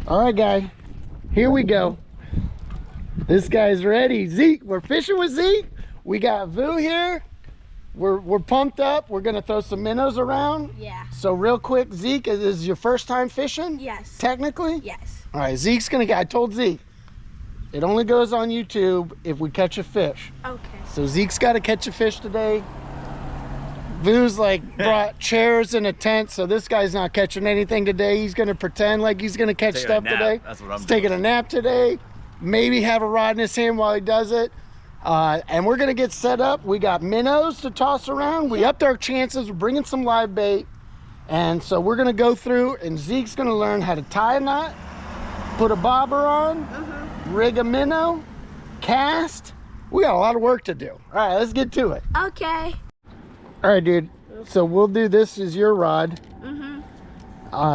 All right, guy, here we go. This guy's ready. Zeke, we're fishing with Zeke. We got Vu here. We're pumped up. We're gonna throw some minnows around. Yeah. So real quick, Zeke, is this your first time fishing? Yes. Technically? Yes. All right, Zeke's gonna I told Zeke, it only goes on YouTube if we catch a fish. Okay. So Zeke's gotta catch a fish today. Vu's like brought chairs and a tent, so this guy's not catching anything today. He's gonna pretend like he's gonna catch stuff today. That's what I'm He's doing. taking a nap today. Maybe have a rod in his hand while he does it. And we're gonna get set up. We got minnows to toss around. We upped our chances. We're bringing some live bait. And so we're gonna go through and Zeke's gonna learn how to tie a knot, put a bobber on, rig a minnow, cast. We got a lot of work to do. All right, let's get to it. Okay. All right, dude. So we'll do this as your rod.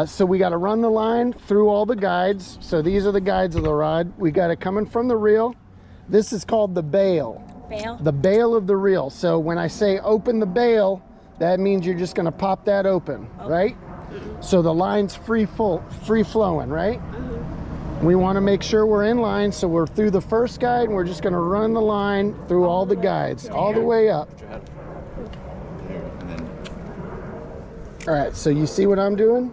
So we got to run the line through all the guides. So these are the guides of the rod. We got it coming from the reel. This is called the bail. Bail? The bail of the reel. So when I say open the bail, that means you're just going to pop that open, right? So the line's free flowing, right? We want to make sure we're in line. So we're through the first guide and we're just going to run the line through all the guides, all the way up. All right, so you see what I'm doing?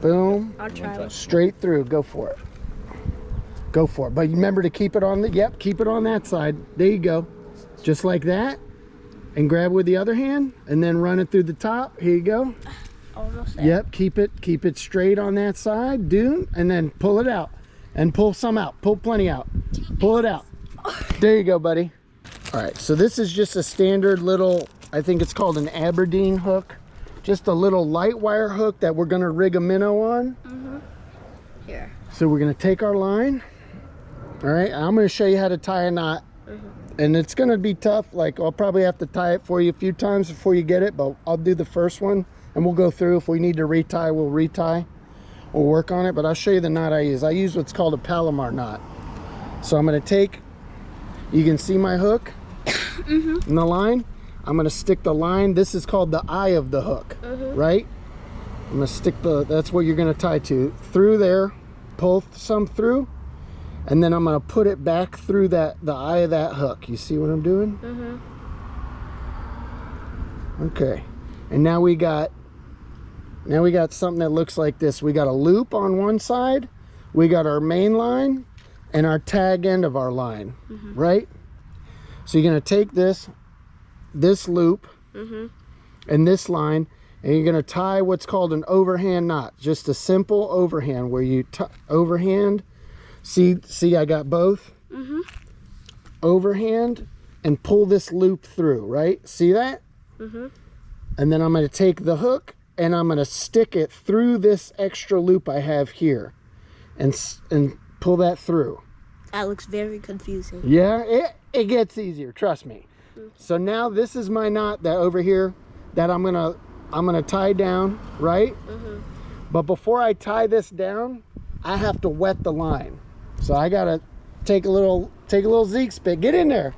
Boom. I'll try. Straight through. Go for it. Go for it. But remember to keep it on the, yep, keep it on that side. There you go. Just like that. And grab with the other hand and then run it through the top. Here you go. Almost there. Yep, keep it straight on that side, dude, and then pull it out. And pull some out. Pull plenty out. Pull it out. There you go, buddy. All right, so this is just a standard little, I think it's called an Aberdeen hook. Just a little light wire hook that we're gonna rig a minnow on. Here. So we're gonna take our line. All right, I'm gonna show you how to tie a knot. And it's gonna be tough. Like I'll probably have to tie it for you a few times before you get it, but I'll do the first one and we'll go through. If we need to retie, we'll retie. We'll work on it, but I'll show you the knot I use. I use what's called a Palomar knot. So I'm gonna take, you can see my hook in the line. I'm gonna stick the line, this is called the eye of the hook, right? I'm gonna stick that's what you're gonna tie to. Through there, pull some through, and then I'm gonna put it back through the eye of that hook. You see what I'm doing? Okay, and now we got something that looks like this. We got a loop on one side, we got our main line, and our tag end of our line, right? So you're gonna take this loop and this line, and you're going to tie what's called an overhand knot. Just a simple overhand where you overhand. See I got both. Overhand and pull this loop through, right? See that? And then I'm going to take the hook and I'm going to stick it through this extra loop I have here and pull that through. That looks very confusing. Yeah, it gets easier, trust me. So now this is my knot that over here that I'm gonna tie down, right? But before I tie this down, I have to wet the line. So I gotta take a little Zeke spit. Get in there.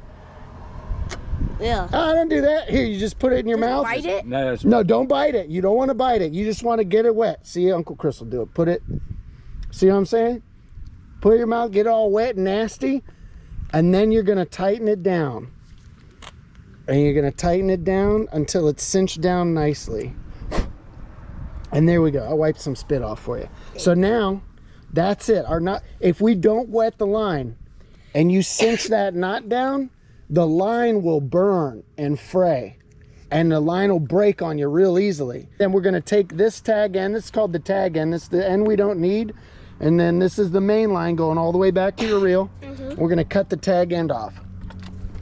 Yeah. Oh, don't do that. Here, you just put it in your mouth. Bite it? No, don't bite it. You don't want to bite it. You just want to get it wet. See, Uncle Chris will do it. Put it. See what I'm saying? Put it in your mouth, get it all wet and nasty, and then you're gonna tighten it down. And you're gonna tighten it down until it's cinched down nicely. And there we go. I wiped some spit off for you. So now, that's it. Our knot. If we don't wet the line, and you cinch that knot down, the line will burn and fray, and the line will break on you real easily. Then we're gonna take this tag end. This is called the tag end. This is the end we don't need. And then this is the main line going all the way back to your reel. We're gonna cut the tag end off.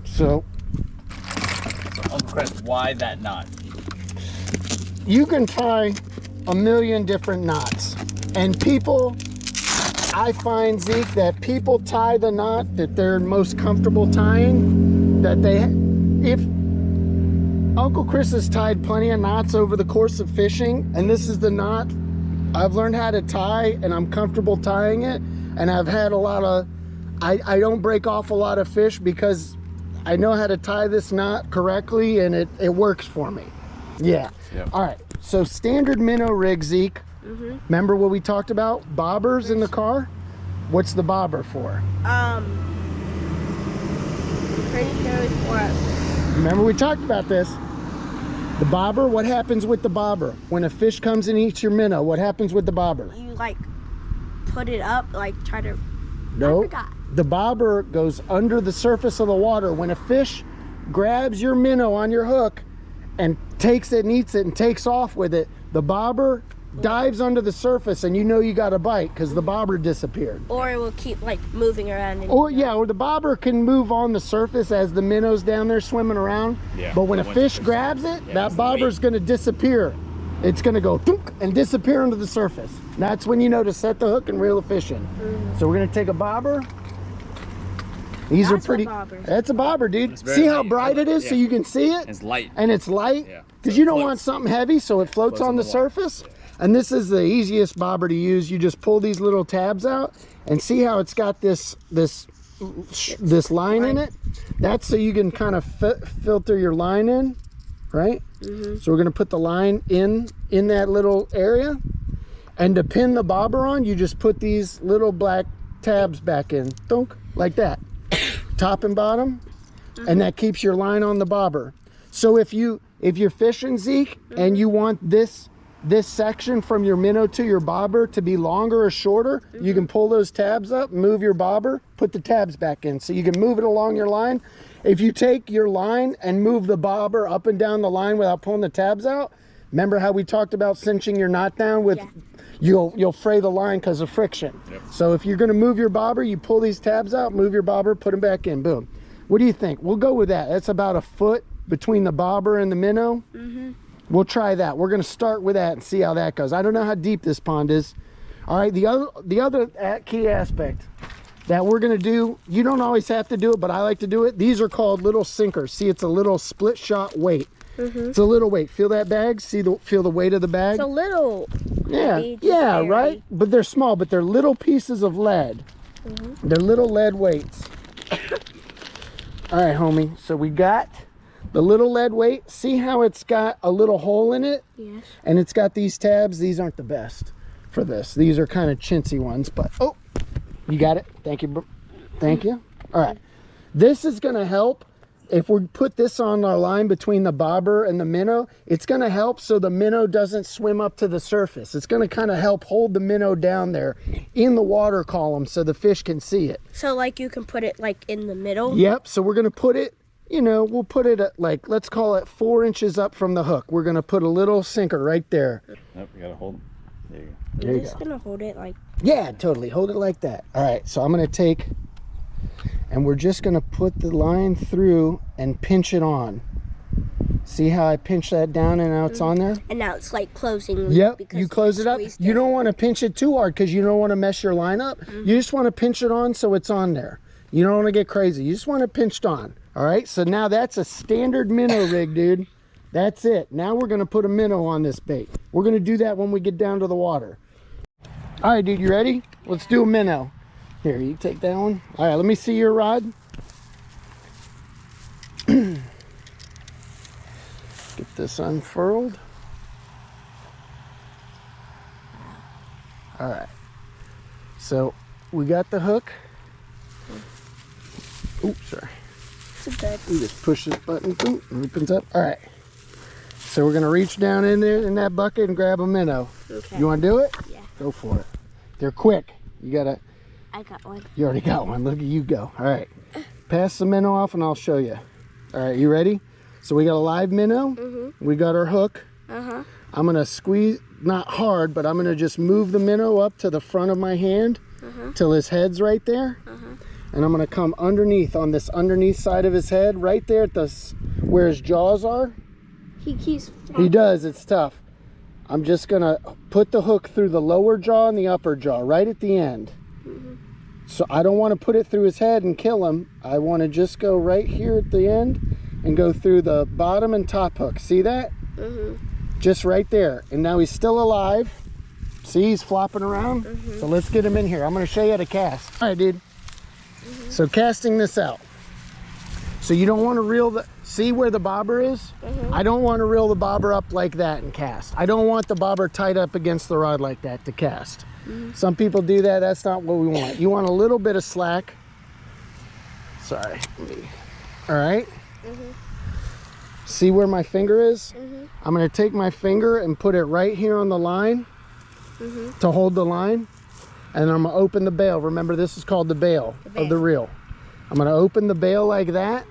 So. Uncle Chris, why that knot? You can tie a million different knots, and people, I find, Zeke, that people tie the knot that they're most comfortable tying. That if Uncle Chris has tied plenty of knots over the course of fishing, and this is the knot I've learned how to tie, and I'm comfortable tying it, and I've had a lot of, I don't break off a lot of fish because I know how to tie this knot correctly, and it works for me. Yeah. Yep. All right, so standard minnow rig, Zeke. Remember what we talked about? Bobbers in the car? What's the bobber for? Pretty sure it's for Remember we talked about this. The bobber, what happens with the bobber? When a fish comes and eats your minnow, what happens with the bobber? you like put it up, like try to. No. I forgot. The bobber goes under the surface of the water. When a fish grabs your minnow on your hook and takes it and eats it and takes off with it, the bobber dives under the surface and you know you got a bite because the bobber disappeared. Or it will keep like moving around. And Or yeah, or the bobber can move on the surface as the minnow's down there swimming around. Yeah, but when a once fish it's- grabs it, yeah, that it's the bobber's weight. going to disappear. It's going to go thunk and disappear under the surface. That's when you know to set the hook and reel the fish in. So we're going to take a bobber. These That's are pretty. a bobber. That's a bobber, dude. It's very See how light. bright it is, so Yeah. you can see it. It's light. And it's light. Yeah. Because So you it don't floats. want something heavy, so it floats on the water. surface. And this is the easiest bobber to use. You just pull these little tabs out and see how it's got this line in it. That's so you can kind of filter your line in, right? So we're gonna put the line in that little area. And to pin the bobber on, you just put these little black tabs back in, thunk, like that, top and bottom, and that keeps your line on the bobber. So if you're fishing, Zeke, and you want this section from your minnow to your bobber to be longer or shorter, you can pull those tabs up, move your bobber, put the tabs back in, so you can move it along your line. If you take your line and move the bobber up and down the line without pulling the tabs out, remember how we talked about cinching your knot down with? You'll fray the line because of friction. Yep. So if you're going to move your bobber, you pull these tabs out, move your bobber, put them back in, boom. What do you think? We'll go with that. That's about a foot between the bobber and the minnow. We'll try that. We're going to start with that and see how that goes. I don't know how deep this pond is. All right, the other key aspect that we're going to do, you don't always have to do it, but I like to do it. These are called little sinkers. See, it's a little split shot weight. It's a little weight. Feel that bag? Feel the weight of the bag? It's a little. Yeah, Just yeah, barely. right? But they're small, but they're little pieces of lead. They're little lead weights. All right, homie. So we got the little lead weight. See how it's got a little hole in it? Yes. And it's got these tabs. These aren't the best for this. These are kind of chintzy ones, but oh, you got it. Thank you. Thank you. All right. This is going to help. If we put this on our line between the bobber and the minnow, it's going to help so the minnow doesn't swim up to the surface. It's going to kind of help hold the minnow down there in the water column so the fish can see it. So like you can put it like in the middle. Yep, so we're going to put it, we'll put it at like, let's call it 4 inches up from the hook. We're going to put a little sinker right there. Nope, you gotta hold. There you go. There I'm you just go. gonna hold it like. Yeah, totally. Hold it like that. All right, so I'm going to take, and we're just going to put the line through and pinch it on. See how I pinch that down and now it's on there? And now it's like closing. Yep, because you close it up. squeezed You it. don't want to pinch it too hard because you don't want to mess your line up. You just want to pinch it on so it's on there. You don't want to get crazy. You just want it pinched on. All right, so now that's a standard minnow rig, dude. That's it. Now we're going to put a minnow on this bait. We're going to do that when we get down to the water. All right, dude, you ready? Let's do a minnow. Here, you take that one. All right, let me see your rod. Get this unfurled. All right. So we got the hook. Oops, sorry. It's good. You just push this button, boom, it opens up. All right. So we're gonna reach down in there in that bucket and grab a minnow. Okay. You wanna do it? Yeah. Go for it. They're quick. I got one. You already got one. Look at you go. All right. Pass the minnow off and I'll show you. All right, you ready? So we got a live minnow. We got our hook. I'm gonna squeeze, not hard, but I'm gonna just move the minnow up to the front of my hand till his head's right there. And I'm gonna come underneath on this underneath side of his head, right there at where his jaws are. He keeps. He does, it's tough. I'm just gonna put the hook through the lower jaw and the upper jaw, right at the end. So I don't wanna put it through his head and kill him. I wanna just go right here at the end and go through the bottom and top hook. See that? Just right there. And now he's still alive. See, he's flopping around. So let's get him in here. I'm gonna show you how to cast. All right, dude. So casting this out. So you don't want to reel See where the bobber is? I don't want to reel the bobber up like that and cast. I don't want the bobber tied up against the rod like that to cast. Some people do that. That's not what we want. You want a little bit of slack. Sorry. All right. See where my finger is? I'm going to take my finger and put it right here on the line to hold the line. And I'm going to open the bail. Remember, this is called the bail of the reel. I'm going to open the bail like that.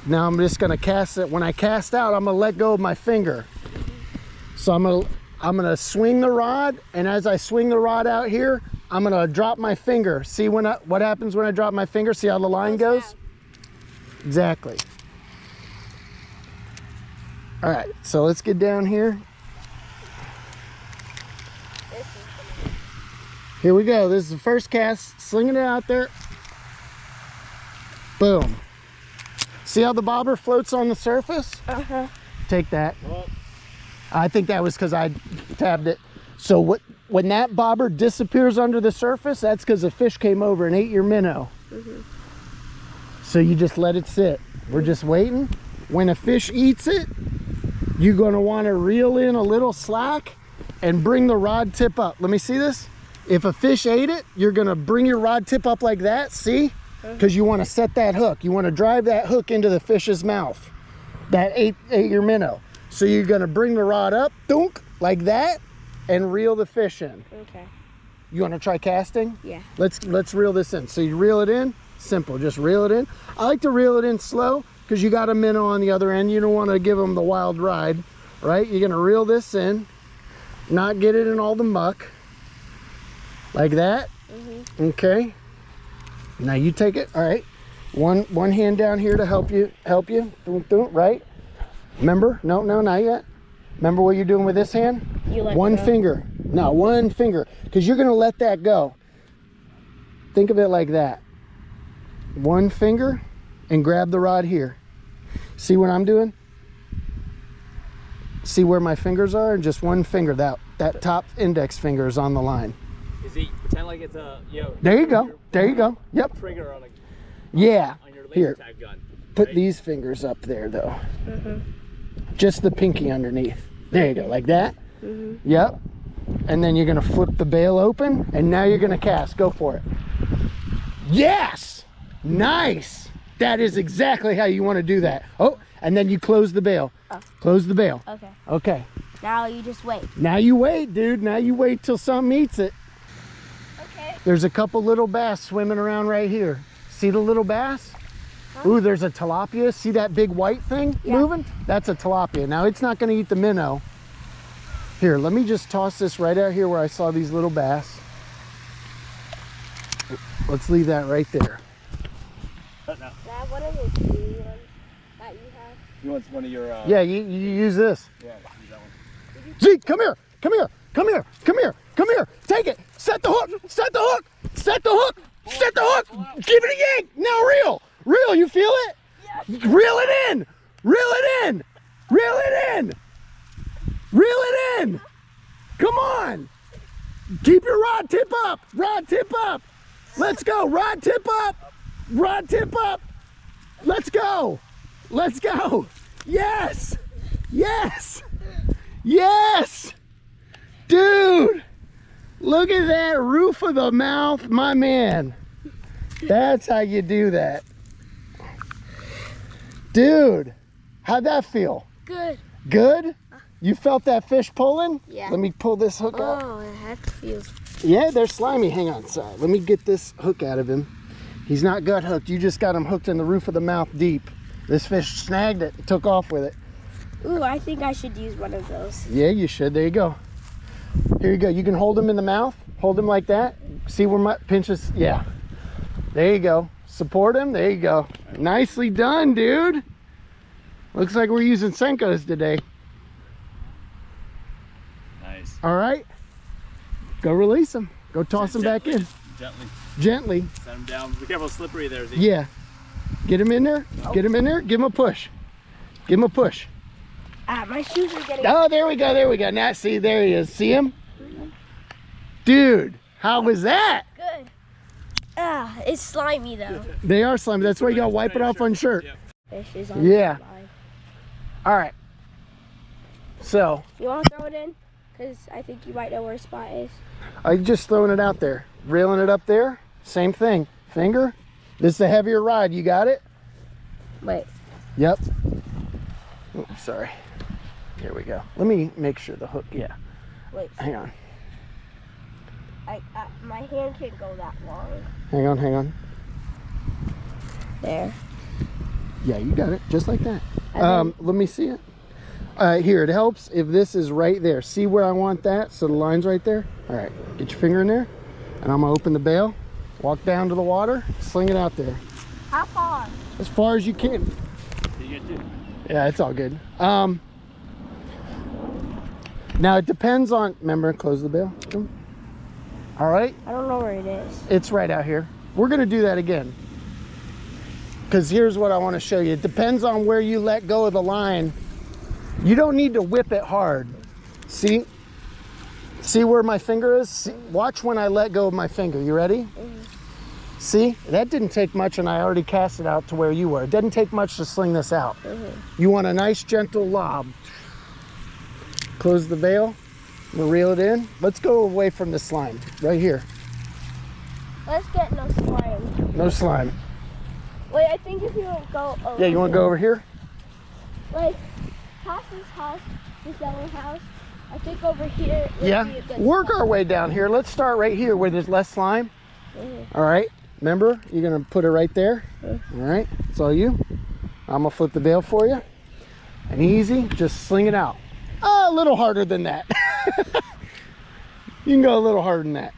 Now I'm just going to cast it. When I cast out, I'm going to let go of my finger. So I'm going to swing the rod, and as I swing the rod out here, I'm going to drop my finger. See what happens when I drop my finger? See how the line goes? Exactly. All right, so let's get down here. Here we go. This is the first cast. Slinging it out there. Boom. See how the bobber floats on the surface? Take that. I think that was because I tabbed it. So when that bobber disappears under the surface, that's because a fish came over and ate your minnow. So you just let it sit. We're just waiting. When a fish eats it, you're going to want to reel in a little slack and bring the rod tip up. Let me see this. If a fish ate it, you're going to bring your rod tip up like that. See? Because you want to set that hook. You want to drive that hook into the fish's mouth that ate your minnow. So you're going to bring the rod up, dunk, like that, and reel the fish in. Okay. You want to try casting? Yeah. Let's reel this in. So you reel it in, simple, just reel it in. I like to reel it in slow because you got a minnow on the other end. You don't want to give them the wild ride, right? You're going to reel this in, not get it in all the muck, like that. Okay. Now you take it. All right. One hand down here to help you. Right? Remember? No, not yet. Remember what you're doing with this hand? You let one go. finger. No, one finger. Because you're going to let that go. Think of it like that. One finger and grab the rod here. See what I'm doing? See where my fingers are? And just one finger. That top index finger is on the line. Is he pretend like it's a There you go. There you go. Yep. trigger on a Yeah. on your laser Here. tag gun? Put these fingers up there though. Just the pinky underneath. There you go, like that. Yep. And then you're gonna flip the bail open and now you're gonna cast. Go for it. Yes! Nice! That is exactly how you want to do that. Oh, and then you close the bail. Close the bail. Okay. Okay. Now you just wait. Now you wait, dude. Now you wait till something eats it. Okay. There's a couple little bass swimming around right here. See the little bass? Ooh, there's a tilapia. See that big white thing moving? That's a tilapia. Now it's not going to eat the minnow. Here, let me just toss this right out here where I saw these little bass. Let's leave that right there. Dad, what are those blue ones that you have? You want one of your Yeah, you use this. yeah, use that one. Zeke, come here. Come here. Come here. Come here. Come here. Take it. Set the hook. Set the hook. Set the hook. Set the hook. Give it a yank. Now reel. Reel. You feel it? Yes. Reel it in. Reel it in. Reel it in. Reel it in. Come on. Keep your rod tip up. Rod tip up. Let's go. Rod tip up. Rod tip up. Let's go. Let's go. Yes. Yes. Yes. Dude. Look at that roof of the mouth, my man. That's how you do that. Dude, how'd that feel? Good. Good? You felt that fish pulling? Yeah. Let me pull this hook out. Oh, that feels. Yeah, they're slimy. Hang on, sorry. Let me get this hook out of him. He's not gut hooked. You just got him hooked in the roof of the mouth deep. This fish snagged it and took off with it. Ooh, I think I should use one of those. Yeah, you should. There you go. Here you go. You can hold him in the mouth. Hold him like that. See where my pinches. Yeah. There you go. Support him. There you go. Nicely done, dude. Looks like we're using Senkos today. Nice. All right. Go release him. Go toss him back in. Gently. Gently. Set him down. Be careful, slippery there, Zeke. Yeah. Get him in there. Get him in there. Give him a push. Give him a push. Ah, my shoes are getting. Oh, there we go. There we go. Now, see, there he is. See him? Dude, how was that? Good. Ah, it's slimy though. They are slimy. That's why you got to wipe it off on shirt. Yep. fish is on Yeah. the line. All right. So You want to throw it in? Because I think you might know where a spot is. I'm just throwing it out there, reeling it up there. Same thing. Finger. This is a heavier rod. You got it? Wait. Yep. Oh, sorry. Here we go. Let me make sure the hook. Yeah. Wait. Hang on. My hand can't go that long. Hang on. Hang on. There. Yeah, you got it. Just like that. And Let me see it. Here, it helps if this is right there. See where I want that? So the line's right there. All right. Get your finger in there. And I'm going to open the bail. Walk down to the water. Sling it out there. How far? As far as you can. You get to. Yeah, it's all good. Now it depends on, remember, close the bail. All right, I don't know where it is. it's right out here. We're gonna do that again. Because here's what I wanna show you. It depends on where you let go of the line. You don't need to whip it hard. See? See where my finger is? See? Watch when I let go of my finger. You ready? See? That didn't take much and I already cast it out to where you were. It doesn't take much to sling this out. You want a nice gentle lob. Close the bail. We'll reel it in. Let's go away from the slime. Right here. Let's get no slime. No slime. Wait, I think if you go over Yeah, you want to go over here? like past this house, this yellow house, I think over here would Yeah. be a good Work spot. our way down here. Let's start right here where there's less slime. All right. Remember, you're going to put it right there. All right. It's all you. I'm going to flip the bail for you. And easy. Just sling it out. A little harder than that. You can go a little harder than that.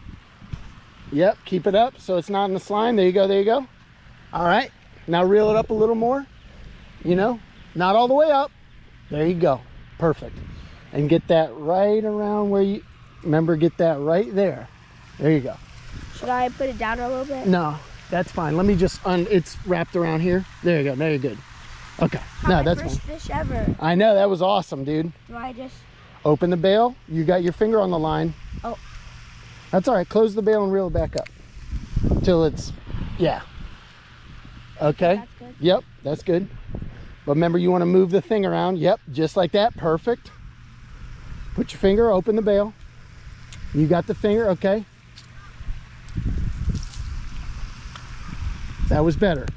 Yep. Keep it up so it's not in the slime. There you go. There you go. All right. Now reel it up a little more. You know, not all the way up. There you go. Perfect. And get that right around where you, remember, get that right there. There you go. Should I put it down a little bit? No, that's fine. Let me just, it's wrapped around here. There you go. There you're good. Okay. No, that's first fine. fish ever. I know. That was awesome, dude. Do I just? Open the bail. You got your finger on the line. Oh. That's all right. Close the bail and reel it back up. Till it's, yeah. Okay. That's good. Yep. That's good. But remember, you want to move the thing around. Yep. Just like that. Perfect. Put your finger, open the bail. You got the finger. Okay. That was better.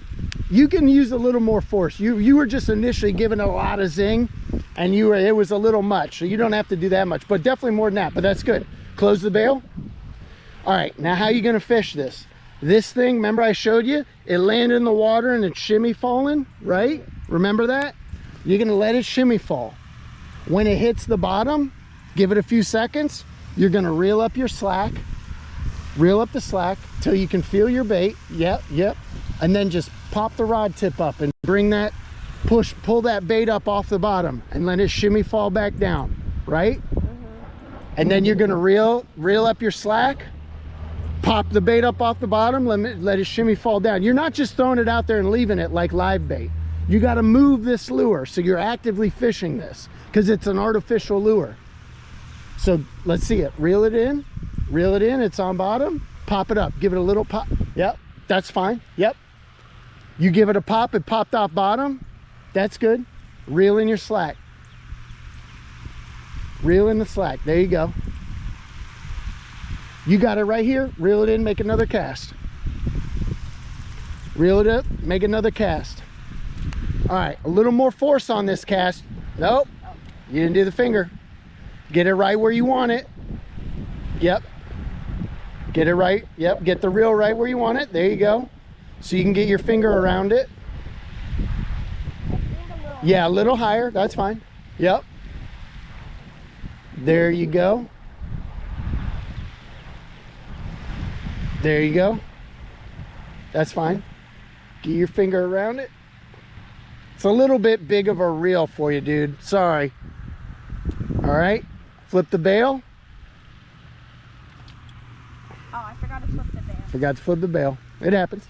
You can use a little more force. You were just initially giving a lot of zing and it was a little much. So you don't have to do that much, but definitely more than that, but that's good. Close the bail. All right, now how are you gonna fish this? This thing, remember I showed you? It landed in the water and it's shimmy falling, right? Remember that? You're gonna let it shimmy fall. When it hits the bottom, give it a few seconds. You're gonna reel up your slack. Reel up the slack till you can feel your bait. Yep, yep. And then just pop the rod tip up and bring that, pull that bait up off the bottom and let it shimmy fall back down, right? And then you're gonna reel up your slack, pop the bait up off the bottom, let it shimmy fall down. You're not just throwing it out there and leaving it like live bait. You gotta move this lure so you're actively fishing this because it's an artificial lure. So let's see it. Reel it in, it's on bottom, pop it up, give it a little pop. Yep, that's fine, yep. You give it a pop, it popped off bottom, that's good. Reel in your slack. Reel in the slack, there you go. You got it right here, reel it in, make another cast. Reel it up, make another cast. All right, a little more force on this cast. Nope, you didn't do the finger. Get it right where you want it. Yep. Get it right. Yep. Get the reel right where you want it. There you go. So you can get your finger around it. Yeah, a little higher. That's fine. Yep. There you go. There you go. That's fine. Get your finger around it. It's a little bit big of a reel for you, dude. Sorry. All right. Flip the bail. Oh, I forgot to flip the bail. Forgot to flip the bail. It happens.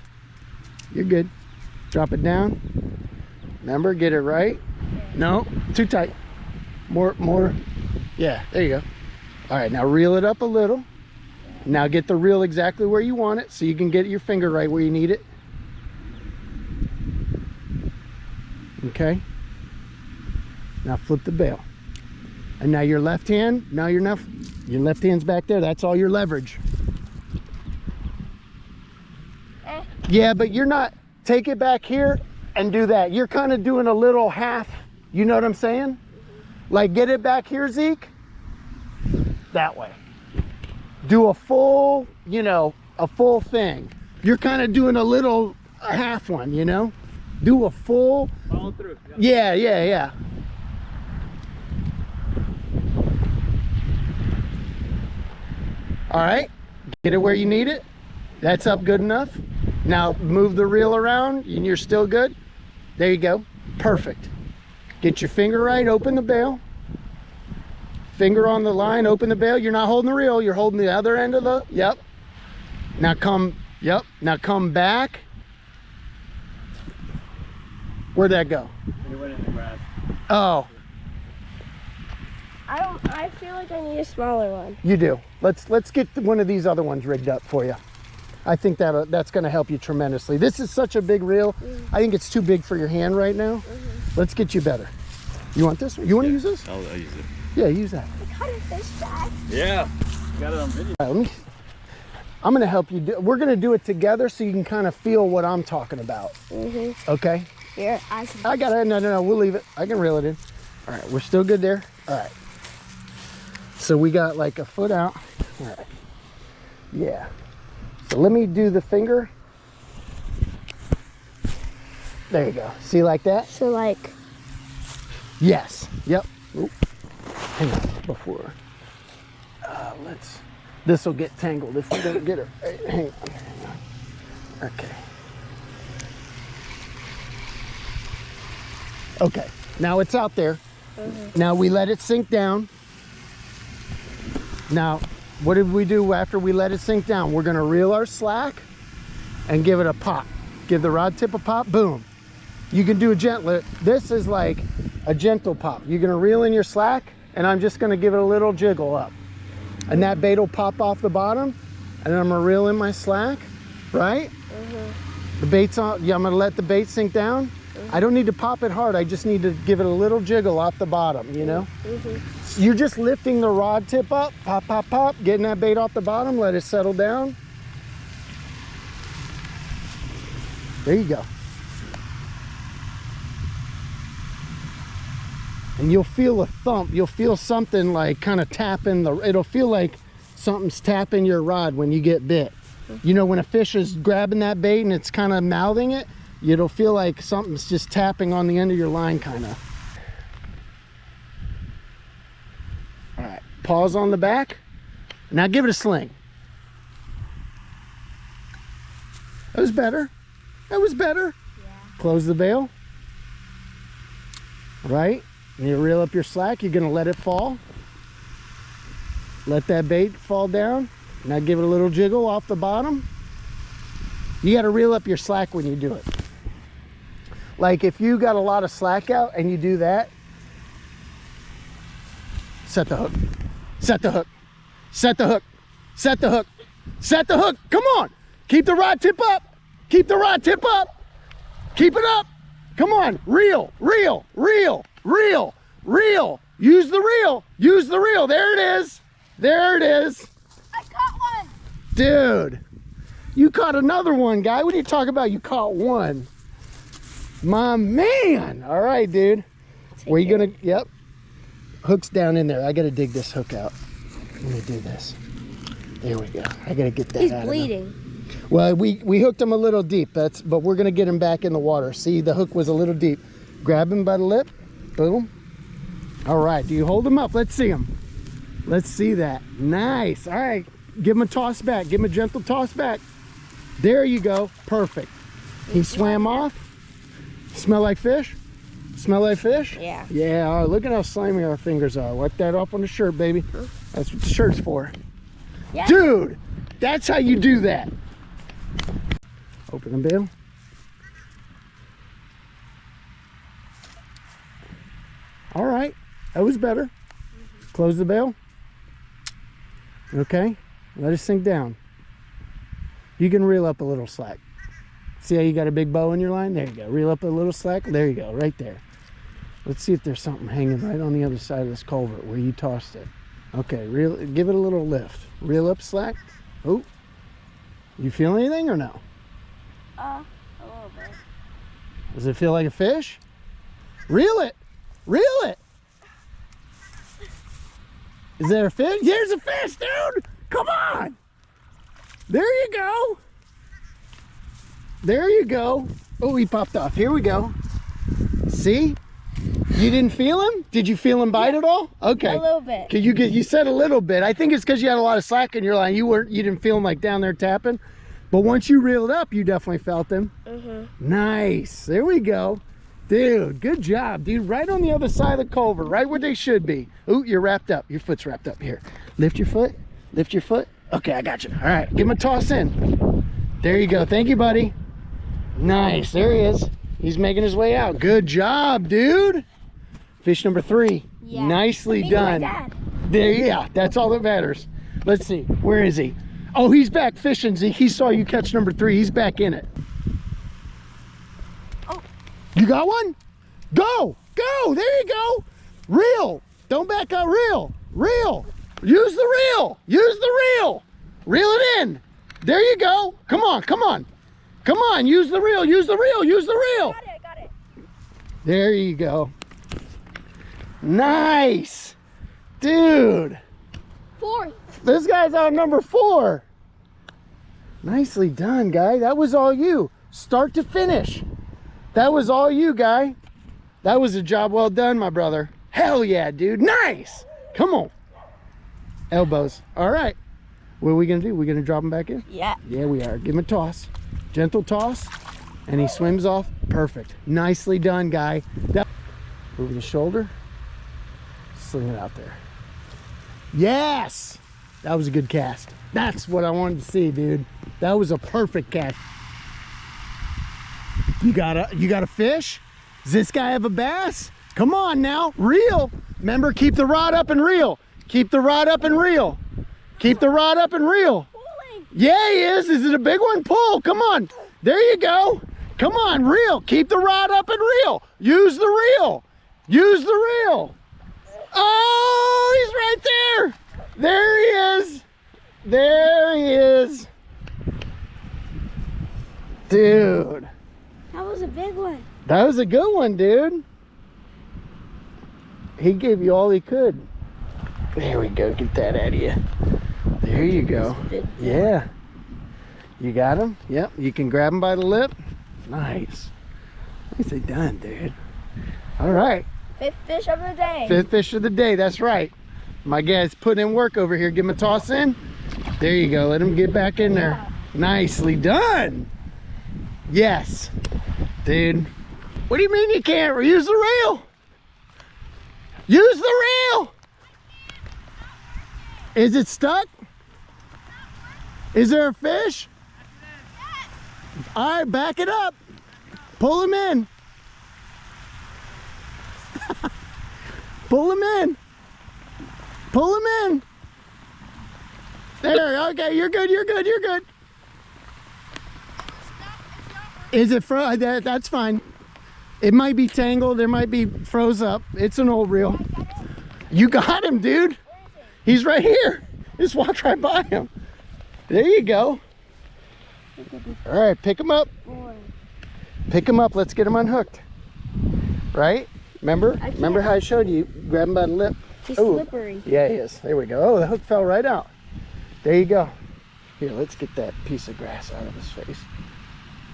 You're good. Drop it down. Remember, get it right. No, too tight. More. Yeah, there you go. All right, now reel it up a little. Now get the reel exactly where you want it so you can get your finger right where you need it. Okay. Now flip the bail. And now your left hand, your left hand's back there. That's all your leverage. Yeah, but you're not, take it back here and do that. You're kind of doing a little half, you know what I'm saying? Like get it back here, Zeke. That way. Do a full, you know, a full thing. You're kind of doing a little half one, you know? Do a full. Follow through. Yeah, yeah, yeah. All right, get it where you need it. That's up good enough. Now move the reel around and you're still good. There you go, perfect. Get your finger right, open the bail. Finger on the line, open the bail. You're not holding the reel, you're holding the other end of the, yep. Now come, yep, now come back. Where'd that go? It went in the grass. Oh. I feel like I need a smaller one. You do. Let's get one of these other ones rigged up for you. I think that's going to help you tremendously. This is such a big reel. I think it's too big for your hand right now. Let's get you better. You want this one? You want to use this? I'll use it. Yeah, use that. I caught a fish, Dad. Yeah. Got it on video. All right, I'm going to help you. We're going to do it together so you can kind of feel what I'm talking about. Okay? Here, I got it. No, we'll leave it. I can reel it in. All right, we're still good there. All right. So we got like a foot out. All right. Yeah. So let me do the finger. There you go. See, like that? So like. Yes. Yep. Oop. Hang on before. This will get tangled if we don't get it. Hang on. Okay. Okay. Now it's out there. Now we let it sink down. Now, what did we do after we let it sink down? We're gonna reel our slack and give it a pop. Give the rod tip a pop, boom. You can do a gentle, this is like a gentle pop. You're gonna reel in your slack and I'm just gonna give it a little jiggle up. And that bait will pop off the bottom and then I'm gonna reel in my slack, right? The bait's on, yeah, I'm gonna let the bait sink down. I don't need to pop it hard, I just need to give it a little jiggle off the bottom, you know? You're just lifting the rod tip up, pop, pop, pop, getting that bait off the bottom, let it settle down. There you go. And you'll feel a thump, you'll feel something like kind of tapping it'll feel like something's tapping your rod when you get bit. You know, when a fish is grabbing that bait and it's kind of mouthing it, it'll feel like something's just tapping on the end of your line, kind of. All right, pause on the back. Now give it a sling. That was better. That was better. Yeah. Close the bail. Right, and you reel up your slack. You're gonna let it fall. Let that bait fall down. Now give it a little jiggle off the bottom. You gotta reel up your slack when you do it. Like if you got a lot of slack out and you do that, set the hook, set the hook, set the hook, set the hook, set the hook. Come on, keep the rod tip up, keep the rod tip up, keep it up. Come on, reel, reel, reel, reel, reel. Use the reel, use the reel. There it is, there it is. I caught one. Dude, you caught another one, guy. What are you talking about? You caught one. My man. All right, dude. Where you gonna, yep. Hook's down in there. I gotta dig this hook out. Let me do this. There we go. I gotta get that out. He's bleeding. Well, we hooked him a little deep, but we're gonna get him back in the water. See, the hook was a little deep. Grab him by the lip, boom. All right, do you hold him up? Let's see him. Let's see that. Nice, all right. Give him a toss back, give him a gentle toss back. There you go, perfect. He swam off. Smell like fish? Smell like fish? Yeah. Yeah, all right, look at how slimy our fingers are. Wipe that off on the shirt, baby. That's what the shirt's for. Yeah. Dude, that's how you do that. Open the bail. All right, that was better. Close the bail. Okay, let it sink down. You can reel up a little slack. See how you got a big bow in your line? There you go. Reel up a little slack. There you go, right there. Let's see if there's something hanging right on the other side of this culvert where you tossed it. Okay, give it a little lift. Reel up slack. Oh, you feel anything or no? A little bit. Does it feel like a fish? Reel it. Reel it. Is there a fish? There's a fish, dude. Come on. There you go. There you go. Oh, he popped off. Here we go. See? You didn't feel him? Did you feel him bite at all? Okay. A little bit. You said a little bit. I think it's because you had a lot of slack in your line. You didn't feel him like down there tapping. But once you reeled up, you definitely felt him. Nice. There we go. Dude, good job, dude. Right on the other side of the culvert, right where they should be. Ooh, you're wrapped up. Your foot's wrapped up here. Lift your foot. Lift your foot. Okay, I got you. All right, give him a toss in. There you go. Thank you, buddy. Nice. There he is. He's making his way out. Good job, dude. Fish number 3. Yeah. Nicely done. There, yeah, that's all that matters. Let's see. Where is he? Oh, he's back fishing, Zeke. He saw you catch number 3. He's back in it. Oh. You got one? Go. Go. There you go. Reel. Don't back out. Reel. Reel. Use the reel. Use the reel. Reel it in. There you go. Come on. Come on. Come on. Use the reel. Use the reel. Use the reel. Got it. There you go. Nice. Dude. 4. This guy's on number 4. Nicely done, guy. That was all you. Start to finish. That was all you, guy. That was a job well done, my brother. Hell yeah, dude. Nice. Come on. Elbows. All right. What are we going to do? We're going to drop him back in? Yeah. Yeah, we are. Give him a toss. Gentle toss. And he swims off. Perfect. Nicely done, guy. Over the shoulder. Sling it out there. Yes. That was a good cast. That's what I wanted to see, dude. That was a perfect cast. You got a fish? Does this guy have a bass? Come on now, reel. Remember, keep the rod up and reel. Keep the rod up and reel. Keep the rod up and reel. Yeah, he is. Is it a big one? Pull. Come on. There you go. Come on, reel. Keep the rod up and reel. Use the reel. Use the reel. Oh, he's right there. There he is. There he is. Dude. That was a big one. That was a good one, dude. He gave you all he could. There we go. Get that out of you. There you go. Yeah. You got him? Yep. You can grab him by the lip. Nice. Nicely done, dude. All right. 5th fish of the day. 5th fish of the day. That's right. My guy's putting in work over here. Give him a toss in. There you go. Let him get back in there. Nicely done. Yes. Dude. What do you mean you can't? Use the reel. Use the reel. Is it stuck? Is there a fish? All right, back it up. Pull him in. Pull him in. Pull him in. There, okay, you're good, you're good, you're good. Is it that's fine. It might be tangled, it might be froze up. It's an old reel. You got him, dude. He's right here. Just walk right by him. There you go. All right, pick him up. Pick him up, let's get him unhooked. Right? Remember how I showed you? Grab him by the lip. He's Ooh. slippery. Yeah, he is. There we go. Oh, the hook fell right out. There you go. Here, let's get that piece of grass out of his face.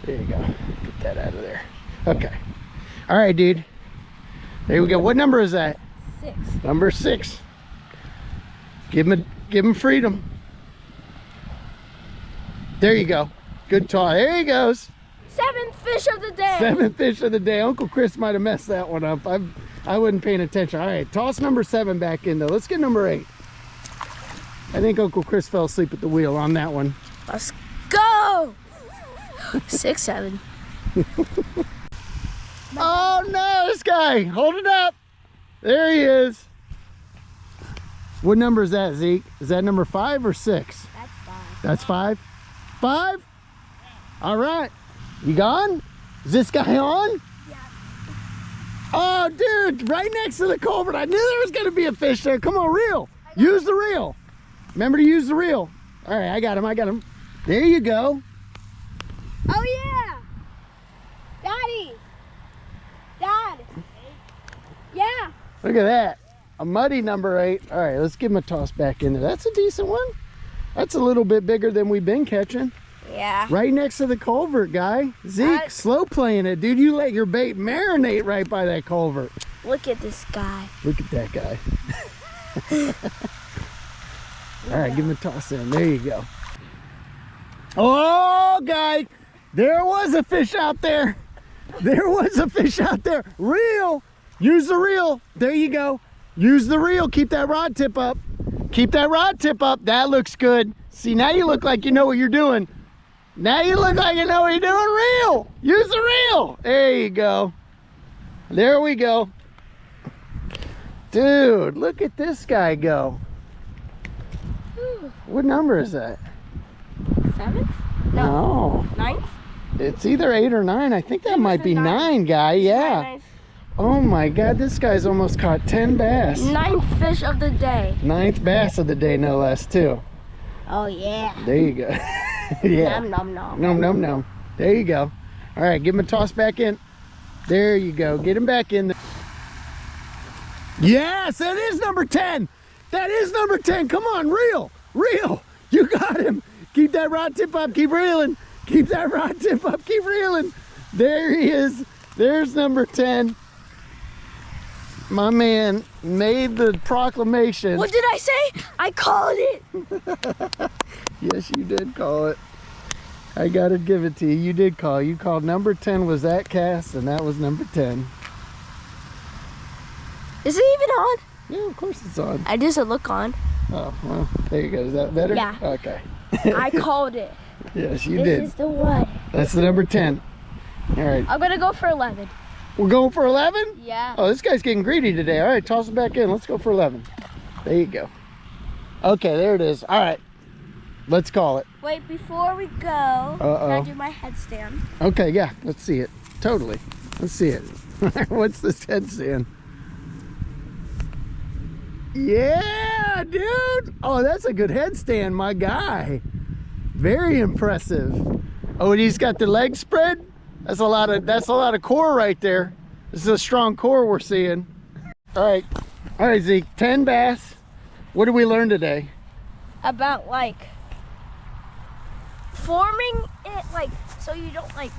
There you go. Get that out of there. Okay. All right, dude. There we go. What number is that? 6. Number 6. Give him freedom. There you go. Good toss. There he goes. 7th fish of the day. 7th fish of the day. Uncle Chris might have messed that one up. I wasn't paying attention. All right, toss number 7 back in though. Let's get number 8. I think Uncle Chris fell asleep at the wheel on that one. Let's go. 6, 7. Oh no, this guy. Hold it up. There he is. What number is that, Zeke? Is that number 5 or 6? That's 5. That's 5? 5? All right. You gone? Is this guy on? Yeah. Oh, dude, right next to the culvert. I knew there was gonna be a fish there. Come on, reel. Use the reel. Remember to use the reel. All right, I got him. There you go. Oh yeah. Daddy. Dad. Yeah. Look at that. A muddy number 8. All right, let's give him a toss back in there. That's a decent one. That's a little bit bigger than we've been catching. Yeah. Right next to the culvert, guy. Zeke, slow playing it, dude. You let your bait marinate right by that culvert. Look at this guy. Look at that guy. All right, give him a toss in. There you go. Oh, guy, there was a fish out there. There was a fish out there. Reel. Use the reel. There you go. Use the reel. Keep that rod tip up. Keep that rod tip up. That looks good. See, now you look like you know what you're doing. Now you look like you know what you're doing. Reel. Use the reel. There you go. There we go. Dude, look at this guy go. What number is that? 7th? No. 9th? It's either 8 or 9. I think that might be 9, guy. Yeah. 9th. Oh my God, this guy's almost caught 10 bass. 9th fish of the day. 9th bass of the day, no less, too. Oh yeah. There you go. Yeah. Nom nom nom. Nom nom nom. There you go. All right, give him a toss back in. There you go. Get him back in there. Yes, that is number 10. That is number 10. Come on, reel. Reel. You got him. Keep that rod tip up. Keep reeling. Keep that rod tip up. Keep reeling. There he is. There's number 10. My man made the proclamation. What did I say? I called it. Yes, you did call it. I gotta give it to you. You did call. You called number 10 was that cast, and that was number 10. Is it even on? Yeah, of course it's on. I just look on. Oh, well, there you go. Is that better? Yeah. Okay. I called it. Yes, you This did. is the one. That's the number 10. All right. I'm gonna go for 11. We're going for 11? Yeah. Oh, this guy's getting greedy today. All right, toss it back in. Let's go for 11. There you go. Okay, there it is. All right. Let's call it. Wait, before we go, can I do my headstand? Okay, yeah. Let's see it. Totally. Let's see it. What's this headstand? Yeah, dude. Oh, that's a good headstand, my guy. Very impressive. Oh, and he's got the legs spread? That's a lot of core right there. This is a strong core we're seeing. All right, Zeke. 10 bass. What did we learn today? About like forming it like so you don't like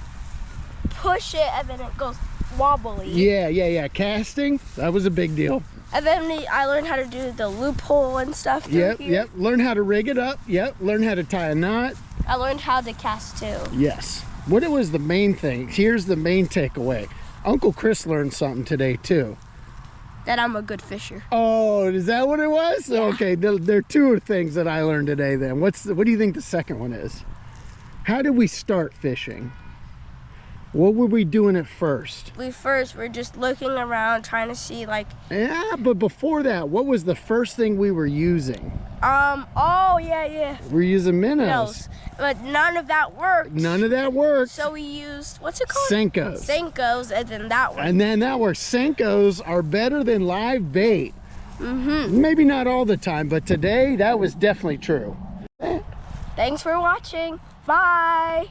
push it and then it goes wobbly. Yeah. Casting. That was a big deal. And then I learned how to do the loophole and stuff. Yep. Learn how to rig it up. Yep. Learn how to tie a knot. I learned how to cast too. Yes. What it was the main thing. Here's the main takeaway. Uncle Chris learned something today too. That I'm a good fisher. Oh, is that what it was? Yeah. Okay, there are 2 things that I learned today then. What do you think the second one is? How did we start fishing? What were we doing at first? We're just looking around trying to see like Yeah, but before that, what was the first thing we were using? oh yeah. We're using minnows. Minnows. But none of that worked. None of that worked. So we used what's it called? Senkos. Senkos, and then that one. And then that worked. Senkos are better than live bait. Maybe not all the time, but today that was definitely true. Thanks for watching. Bye.